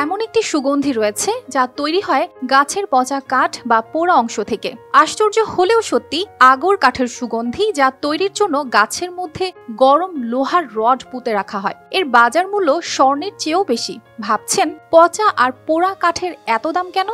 এমন একটি সুগন্ধি রয়েছে যা তৈরি হয় গাছের পচা কাঠ বা পোড়া অংশ থেকে। আশ্চর্য হলেও সত্যি, আগর কাঠের সুগন্ধি যা তৈরির জন্য গাছের মধ্যে গরম লোহার রড পুঁতে রাখা হয়। এর বাজার মূল্য স্বর্ণের চেয়েও বেশি। ভাবছেন পচা আর পোড়া কাঠের এত দাম কেন?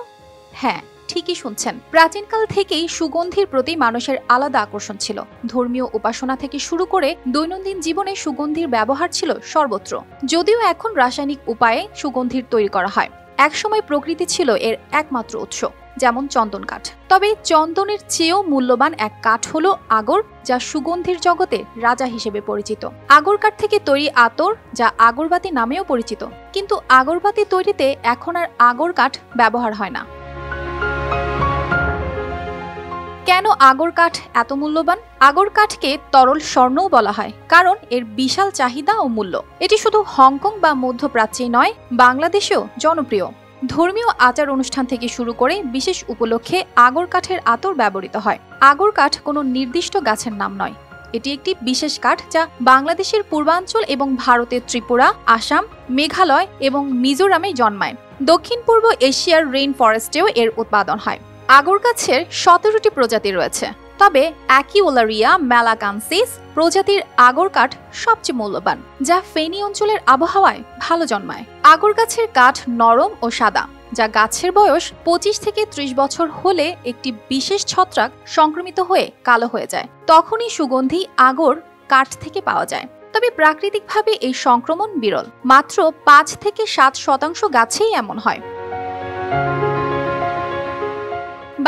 হ্যাঁ, ঠিকই শুনছেন। প্রাচীনকাল থেকেই সুগন্ধির প্রতি মানুষের আলাদা আকর্ষণ ছিল। ধর্মীয় উপাসনা থেকে শুরু করে দৈনন্দিন জীবনে সুগন্ধির ব্যবহার ছিল সর্বত্র। যদিও এখন রাসায়নিক উপায়ে সুগন্ধির তৈরি করা হয়, একসময় প্রকৃতি ছিল এর একমাত্র উৎস, যেমন চন্দন কাঠ। তবে চন্দনের চেয়েও মূল্যবান এক কাঠ হলো আগর, যা সুগন্ধির জগতে রাজা হিসেবে পরিচিত। আগর কাঠ থেকে তৈরি আতর, যা আগরবাতি নামেও পরিচিত, কিন্তু আগরবাতি তৈরিতে এখন আর আগর কাঠ ব্যবহার হয় না। কেন আগর কাঠ এত মূল্যবান? আগর কাঠকে তরল স্বর্ণও বলা হয়, কারণ এর বিশাল চাহিদা ও মূল্য। এটি শুধু হংকং বা মধ্যপ্রাচ্যেই নয়, বাংলাদেশেও জনপ্রিয়। ধর্মীয় আচার অনুষ্ঠান থেকে শুরু করে বিশেষ উপলক্ষে আগর কাঠের আতর ব্যবহৃত হয়। আগর কাঠ কোনো নির্দিষ্ট গাছের নাম নয়, এটি একটি বিশেষ কাঠ যা বাংলাদেশের পূর্বাঞ্চল এবং ভারতের ত্রিপুরা, আসাম, মেঘালয় এবং মিজোরামে জন্মায়। দক্ষিণ পূর্ব এশিয়ার রেইন ফরেস্টেও এর উৎপাদন হয়। আগর গাছের 17টি প্রজাতি রয়েছে, তবে অ্যাকিওলারিয়া মেলাকানসিস প্রজাতির আগর কাঠ সবচেয়ে মূল্যবান, যা ফেনী অঞ্চলের আবহাওয়ায় ভালো জন্মায়। আগর গাছের কাঠ নরম ও সাদা, যা গাছের বয়স 25 থেকে 30 বছর হলে একটি বিশেষ ছত্রাক সংক্রমিত হয়ে কালো হয়ে যায়। তখনই সুগন্ধি আগর কাঠ থেকে পাওয়া যায়। তবে প্রাকৃতিকভাবে এই সংক্রমণ বিরল, মাত্র 5 থেকে 7% গাছেই এমন হয়।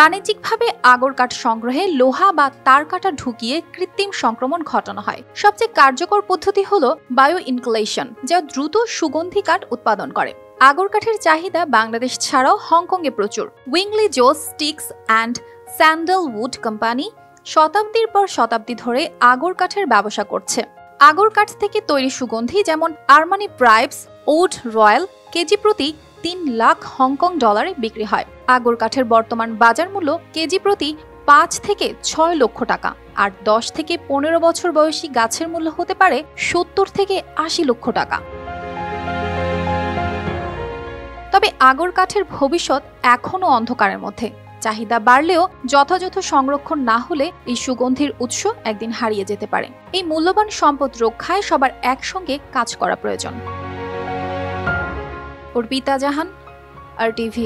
বাণিজ্যিকভাবে আগর কাঠ সংগ্রহে লোহা বা তার কাটা ঢুকিয়ে কৃত্রিম সংক্রমণ ঘটানো হয়। সবচেয়ে কার্যকর পদ্ধতি হল বায়ো ইনকুলেশন, যা দ্রুত সুগন্ধি কাঠ উৎপাদন করে। আগর কাঠের চাহিদা বাংলাদেশ ছাড়াও হংকংয়ে প্রচুর। উইংলি জোস স্টিক্স অ্যান্ড স্যান্ডেলউড কোম্পানি শতাব্দীর পর শতাব্দী ধরে আগর কাঠের ব্যবসা করছে। আগর কাঠ থেকে তৈরি সুগন্ধি যেমন আরমানি প্রাইভস ওড রয়্যাল কেজি প্রতি 3 লাখ হংকং ডলারে বিক্রি হয়। আগর কাঠের বর্তমান বাজার মূল্য কেজি প্রতি 5 থেকে 6 লক্ষ টাকা, আর 10 থেকে 15 বছর বয়সী গাছের মূল্য হতে পারে 70 থেকে 80 লক্ষ টাকা। তবে আগর কাঠের ভবিষ্যৎ এখনো অন্ধকারের মধ্যে। চাহিদা বাড়লেও যথাযথ সংরক্ষণ না হলে এই সুগন্ধির উৎস একদিন হারিয়ে যেতে পারে। এই মূল্যবান সম্পদ রক্ষায় সবার একসঙ্গে কাজ করা প্রয়োজন। অর্পিতা জাহান, RTV।